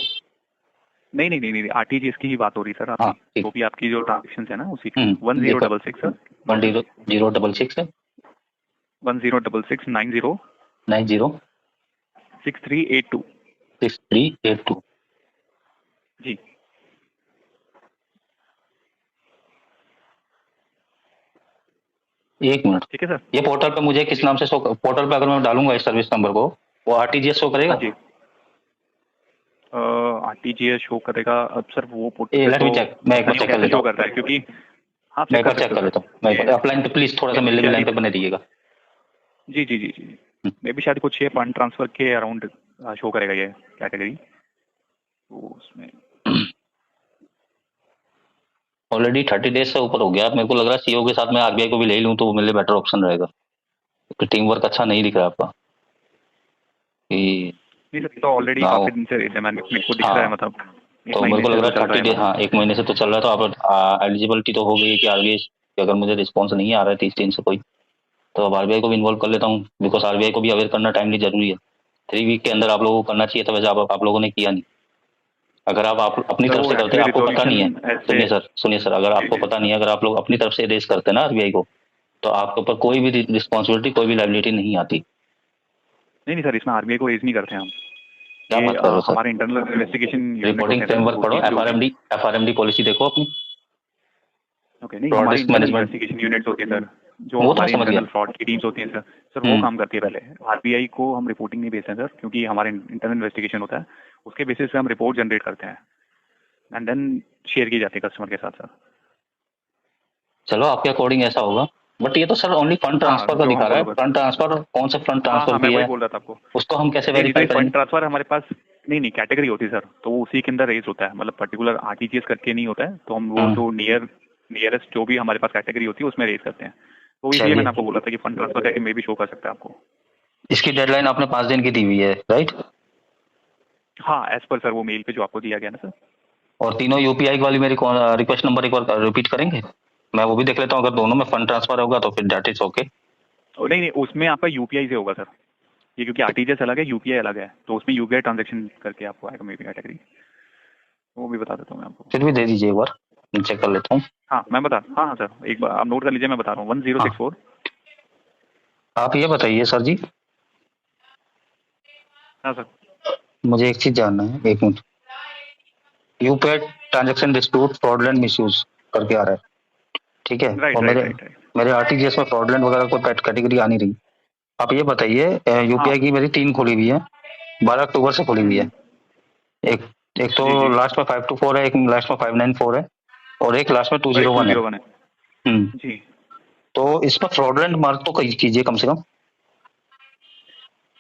नहीं नहीं नहीं नहीं, आरटीजीएस की ही बात हो रही सर हाँ आपकी, ठीक। जो भी आपकी जो ट्रांजेक्शन है ना उसी की। देखो 1066 सर, नोट कर 1006 है, लीजिए। 106690 90 6382। 6382। जी एक मिनट। ठीक है सर। ये पोर्टल पे मुझे किस नाम से शो, पोर्टल पे अगर मैं डालूंगा इस सर्विस नंबर को, वो आरटीजीएस शो हाँ करेगा? जी, आरटीजीएस शो करेगा अब सर, वो पोर्टल ए पे लेट तो मी चेक, मैं एक पता बार नहीं वो चेक कर कैसे लेता शो हूँ। करता है, क्योंकि हाँ मैं चेक एक कर बार चेक सकते हो कर सर। लेता हूँ। मैं ये अपलाइन पे प्लीज थोड़ा सा मे बी मेरे भी शायद लाइन पे बने रहिएगा। जी जी जी जी, मे बी शायद कुछ ये फंड ट्रांसफर के अराउंड शो करेगा ये कैटेगरी, तो उसमें ऑलरेडी 30 डेज से ऊपर हो गया। मेरे को लग रहा है सीईओ के साथ मैं आरबीआई को भी ले लूँ तो वो मेरे लिए बेटर ऑप्शन रहेगा, क्योंकि टीम वर्क अच्छा नहीं दिख रहा है आपका कि नहीं सर, ये तो ऑलरेडी ना काफी हो। दिन से रेस है, मैंने मेरे को दिख रहा है, हाँ मतलब एक तो मेरे महीने को लग से रहा तो है चल रहा 30 है डे, हाँ मतलब। 1 महीने से तो चल रहा है। तो अब एलिजिबिलिटी तो हो गई है कि आरबीआई कि अगर मुझे रिस्पॉन्स नहीं आ रहा है 30 दिन से कोई, तो अब आरबीआई को भी इन्वॉल्व कर लेता हूँ, बिकॉज आरबीआई को भी अवेयर करना टाइमली जरूरी है। 3 वीक के अंदर आप लोगों को करना चाहिए था, वैसे आप लोगों ने किया नहीं। अगर आप अपनी सर तरफ वो से करते, एक्चुअली आपको पता नहीं है। रिजोल्यूशन ऐसे, सुनिए सर, अगर जी आपको जी पता नहीं है, अगर आप लोग अपनी तरफ से रेस करते ना आरबीआई को, तो आपके ऊपर कोई भी रिस्पॉन्सिबिलिटी, कोई भी लाइबिलिटी नहीं आती। नहीं नहीं सर, इसमें आरबीआई को रेज नहीं करते हैं हम, क्या ये बात कर रहे हो सर? हमारे इंटरनल इन्वेस्टिगेशन यूनिट होते रिपोर्टिंग हैं सर, फ्रेमवर्क वो पढ़ो, टीम जो भी। एफआरएमडी पॉलिसी देखो अपनी, ओके, नहीं फ्रॉड हमारी risk internal management. Investigation units होती है सर, जो वो तो मैं हमारी समझ गया। इंटरनल फ्रॉड की टीम्स होती हैं सर। सर वो हम्म। काम करती है पहले, आरबीआई को हम रिपोर्टिंग नहीं भेजते हैं सर, क्योंकि हमारे इंटरनल इन्वेस्टिगेशन होता है, उसके बेसिस पे हम रिपोर्ट जनरेट करते हैं एंड देन शेयर की जाती है कस्टमर के साथ सर। चलो आपके अकॉर्डिंग ऐसा होगा, बट ये तो सर ओनली फंड हाँ ट्रांसफर का जो दिखा हम रहा है। फॉलो करते फंड हैं। ट्रांसफर कौन सा फंड हाँ ट्रांसफर हाँ, मैं किया वही है, बोल रहा था आपको। उसको हम कैसे नहीं नहीं सर, वेरीफाई ये फंड करेंगे? ट्रांसफर हमारे पास नहीं नहीं कैटेगरी होती है सर, तो वो उसी के अंदर रेज होता है, मतलब पर्टिकुलर आरटीजीएस करके नहीं होता है, तो हम वो हम्म। जो नियरेस्ट जो भी हमारे पास कैटेगरी होती है उसमें रेज करते हैं, तो इसलिए मैंने चलिए, आपको बोला था कि फंड ट्रांसफर करके मे भी शो कर सकता है आपको। इसकी डेडलाइन आपने 5 दिन की दी हुई है, राइट? हाँ, एज पर सर वो मेल पे जो आपको दिया गया ना सर। और तीनों यूपीआई वाली मेरी रिक्वेस्ट नंबर एक बार रिपीट करेंगे? मैं वो भी देख लेता हूँ, अगर दोनों में फंड ट्रांसफर होगा तो फिर डेट इज ओके। नहीं नहीं, उसमें आपका यूपीआई से होगा सर, ये क्योंकि आरटीजीएस अलग है, यूपीआई अलग है, तो उसमें यूपीआई ट्रांजेक्शन करके आपको आएगा मे बी कैटेगरी, वो भी बता देता हूँ मैं आपको। फिर भी दे दीजिए एक बार, मैं चेक कर लेता हूँ। हाँ मैं बता, हाँ हाँ सर एक बार आप नोट कर लीजिए, मैं बता रहा हूँ 1064। आप ये बताइए सर जी, हाँ सर। मुझे एक चीज जानना है, एक minute. UPI transaction dispute fraudulent misuse करके आ रहा है, ठीक है, राइट और राइट मेरे राइट राइट। मेरे आरटीजीएस में फ्रॉडलेंट वगैरह कोई कैटेगरी आ नहीं रही। आप ये बताइए, हाँ। यूपीआई की मेरी 3 खुली हुई है, 12 अक्टूबर से खुली हुई है। हम्म, एक एक तो जी जी। लास्ट में 524 है, एक लास्ट में 594 है, और एक लास्ट में और एक 201 है। 201 है। हम्म। जी तो इसमें फ्रॉडलेंट मार्क तो कीजिए कम से कम।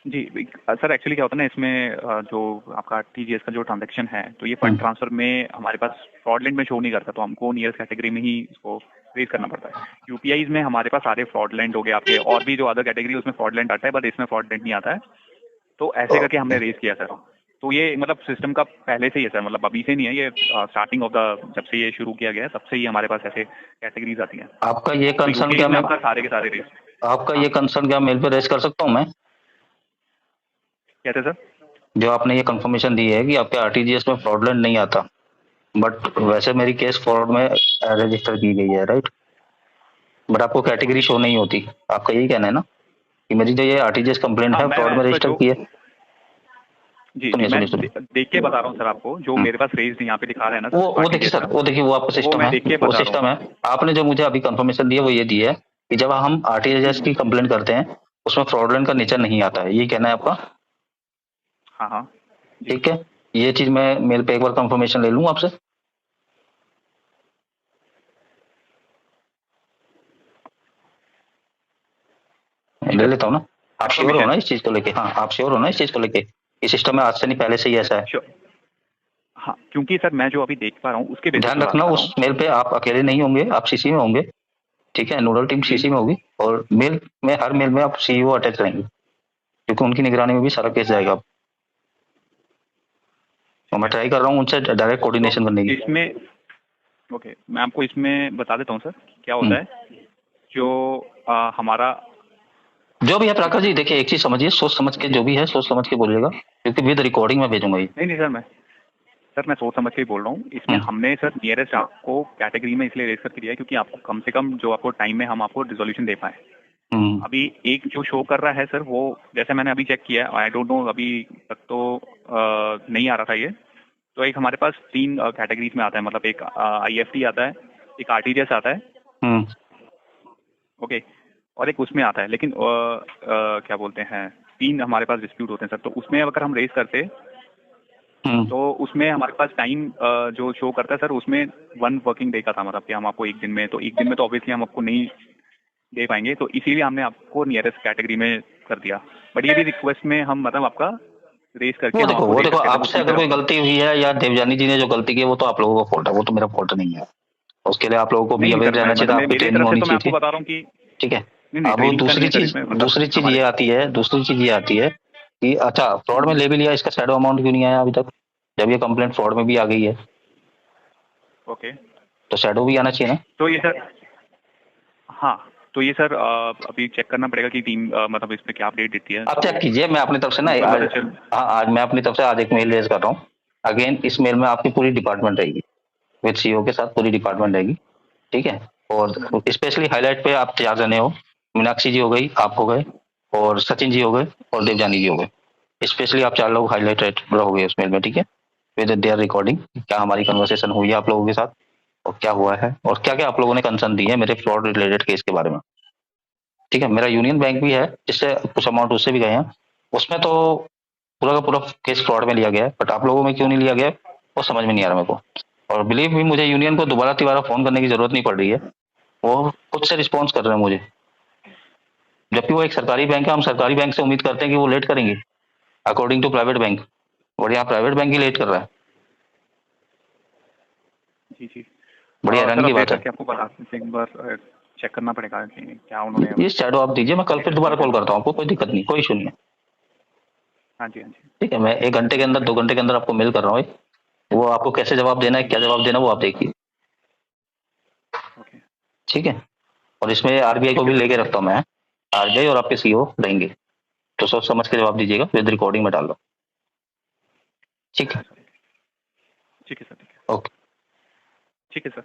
जी। सर एक्चुअली क्या होता है ना इसमें, जो आपका टीजीएस का जो ट्रांजैक्शन है, तो ये फंड ट्रांसफर में हमारे पास फ्रॉडलेंट में शो नहीं करता, तो हमको नियरेस्ट कैटेगरी में ही इसको रेज करना पड़ता है। यूपीआईज में हमारे पास सारे फ्रॉडलेंट हो गए आपके, और भी जो अदर कैटेगरी उसमें फ्रॉडलेंट आता है, बट इसमें फ्रॉडलेंट नहीं आता है। तो ऐसे करके हमने रेज किया सर। तो ये मतलब सिस्टम का पहले से ही है सर, मतलब अभी से नहीं है ये, स्टार्टिंग ऑफ द जब से ये शुरू किया गया है तब से ही हमारे पास ऐसे कैटेगरीज आती हैं। आपका ये तो कंसर्न यूपीआई क्या में मैं आपका सारे के सारे रेज। आपका हाँ ये कंसर्न क्या मेल पे रेज कर सकता हूँ मैं? कहते सर। जो आपने ये कंफर्मेशन दी है कि आपके आरटीजीएस में फ्रॉडलेंट नहीं आता, बट वैसे मेरी केस फ्रॉड में रजिस्टर की गई है, राइट? बट आपको कैटेगरी ओके। शो नहीं होती, आपका यही कहना है ना कि मेरी जो ये आरटीजीएस कंप्लेंट हाँ है फ्रॉड मैं में इस पर रजिस्टर जो, की है? जी जी सुनिए मैं सुनिए सुनिए। देख के बता रहा हूँ सर आपको, जो हम्म। मेरे पास रेज यहाँ पे दिखा रहा है ना वो सर वो देखिए आरटीजीएस सर, का, वो देखिए, वो आपका वो सिस्टम मैं है, देख के वो बता रहा हूँ। सिस्टम है। आपने जो मुझे अभी कंफर्मेशन दी है वो ये दी है कि जब हम आरटीजीएस की कंप्लेंट करते हैं उसमें फ्रॉडलेंट का नेचर नहीं आता है, ये कहना है आपका? हाँ हाँ जी। ठीक है, ये चीज मैं मेल पे एक बार कंफर्मेशन ले लूँ आपसे, जी ले सर। लेता हूँ ना। आप श्योर हो कंफर्मेशन। ना इस चीज को लेके? हाँ, आप श्योर हो ना इस चीज को लेके? ये सिस्टम में आज से नहीं, पहले से ही ऐसा है? श्योर। हाँ क्योंकि सर मैं जो अभी देख पा रहा हूँ उसके बेसिस ध्यान पे बात रखना, कर रहा उस हूँ। मेल पे आप अकेले नहीं होंगे, आप सीसी में होंगे, ठीक है? नोडल टीम जी सीसी में होगी, और मेल में, हर मेल में आप सीईओ अटैच रहेंगे, क्योंकि उनकी निगरानी में भी सारा केस जाएगा। तो ठीक मैं है। ट्राई कर रहा हूँ उनसे डायरेक्ट तो कोऑर्डिनेशन करने की। इसमें, ओके मैं आपको इसमें बता देता हूँ सर क्या हम्म। होता है। जो हमारा, जो भी है प्राकर जी, देखिए एक चीज समझिए, सोच समझ के, जो भी है सोच समझ के बोलिएगा, क्योंकि विद रिकॉर्डिंग में भेजूंगा ये। नहीं नहीं सर मैं सोच समझ के ही बोल रहा हूँ। इसमें हम्म। हमने सर नियरेस्ट आपको कैटेगरी में इसलिए रेज करके दिया है क्योंकि आपको कम से कम जो आपको टाइम में हम आपको रिजोल्यूशन दे पाए। हम्म। अभी एक जो शो कर रहा है सर, वो जैसे मैंने अभी चेक किया, आई डोंट नो अभी तक तो नहीं आ रहा था ये। तो एक हमारे पास 3 कैटेगरीज में आता है, मतलब एक आईएफटी आता है, एक आरटीजीएस आता है, हम्म। ओके, और एक उसमें आता है। लेकिन क्या बोलते हैं, 3 हमारे पास डिस्प्यूट होते हैं सर। तो उसमें अगर हम रेज करते हम्म। तो उसमें हमारे पास टाइम जो शो करता है सर, उसमें 1 वर्किंग डे का था, मतलब कि हम आपको एक दिन में, तो एक दिन में तो ऑब्वियसली हम आपको नहीं दे पाएंगे, तो इसीलिए हमने आपको नियरेस्ट कैटेगरी में कर दिया। बट ये भी रिक्वेस्ट में हम मतलब आपका रेस करके वो हम देखो, आपको वो दे देखो, सकते थे आपसे उसमें अगर फिर कोई आपको। गलती हुई है या देवजानी जी ने जो गलती की है वो तो आप लोगों का फॉल्ट है, वो तो मेरा फॉल्ट नहीं है। उसके लिए आप लोगों को नहीं भी नहीं अवेयर सर, मैं रहना चाहिए मतलब था, आपकी मेरी ट्रेनिंग तरफ से होनी तो मैं चाहिए आपको थी, बता रहा हूँ कि ठीक है? नहीं नहीं, अब ट्रेनिंग का नहीं है सर दूसरी इसमें, मतलब दूसरी चीज ये हमारे। आती है, दूसरी चीज ये आती है कि अच्छा, फ्रॉड में ले भी लिया, इसका शैडो अमाउंट क्यों नहीं आया अभी तक, जब ये कंप्लेंट फ्रॉड में भी आ गई है? ओके। तो शैडो भी आना चाहिए ना? तो ये सर, हाँ तो ये सर अभी चेक करना पड़ेगा कि टीम मतलब इसमें क्या अपडेट देती है, आप तो चेक कीजिए, मैं अपनी तरफ से ना हमको आज, पता चल। हाँ, आज मैं अपनी तरफ से आज एक मेल रेज कर रहा हूँ। अगेन इस मेल में आपकी पूरी डिपार्टमेंट रहेगी, विद सीईओ के साथ पूरी डिपार्टमेंट रहेगी, ठीक है? और स्पेशली हाईलाइट पे आप 4 जने हो, मीनाक्षी जी हो गई, आप हो गए, और सचिन जी हो गए, और देवजानी जी हो गए। स्पेशली आप 4 लोग हाईलाइट रहोगे उस मेल में, ठीक है? विद देयर रिकॉर्डिंग, क्या हमारी कन्वर्सेशन हुई है आप लोगों के साथ, और क्या हुआ है, और क्या क्या आप लोगों ने कंसर्न दी है मेरे फ्रॉड रिलेटेड केस के बारे में, ठीक है? मेरा यूनियन बैंक भी है, जिससे कुछ अमाउंट उससे भी गए हैं, उसमें तो पूरा का पूरा केस फ्रॉड में लिया गया है, बट आप लोगों में क्यों नहीं लिया गया वो समझ में नहीं आ रहा मेरे को। और बिलीव भी, मुझे यूनियन को दोबारा तिबारा फोन करने की जरूरत नहीं पड़ रही है, वो खुद से रिस्पॉन्स कर रहे हैं मुझे, जबकि वो एक सरकारी बैंक है। हम सरकारी बैंक से उम्मीद करते हैं कि वो लेट करेंगे अकॉर्डिंग टू प्राइवेट बैंक, और यहाँ प्राइवेट बैंक ही लेट कर रहा है। जी जी। बड़ी हैरानी सर की अपडेट बात है। करके आपको बता सकते हैं, एक बार चेक करना पड़ेगा कि क्या उन्होंने ये शैडो आप दीजिए, मैं कल फिर लेटेस्ट दोबारा कॉल अपडेट। करता हूँ, आपको कोई दिक्कत नहीं, कोई इशू नहीं है। हाँ जी, हाँ जी। ठीक है, मैं 1 घंटे के अंदर 2 घंटे के अंदर आपको मेल कर रहा हूँ। वो आपको कैसे जवाब देना है, क्या जवाब देना है, वो आप देखिए। ओके। ठीक है, और इसमें आरबीआई को भी लेके रखता हूँ मैं। आरबीआई और आपके सीईओ रहेंगे, तो सोच समझ के जवाब दीजिएगा, विद रिकॉर्डिंग में डाल दो। ठीक है, ठीक है सर, ठीक है। ओके। ठीक है सर।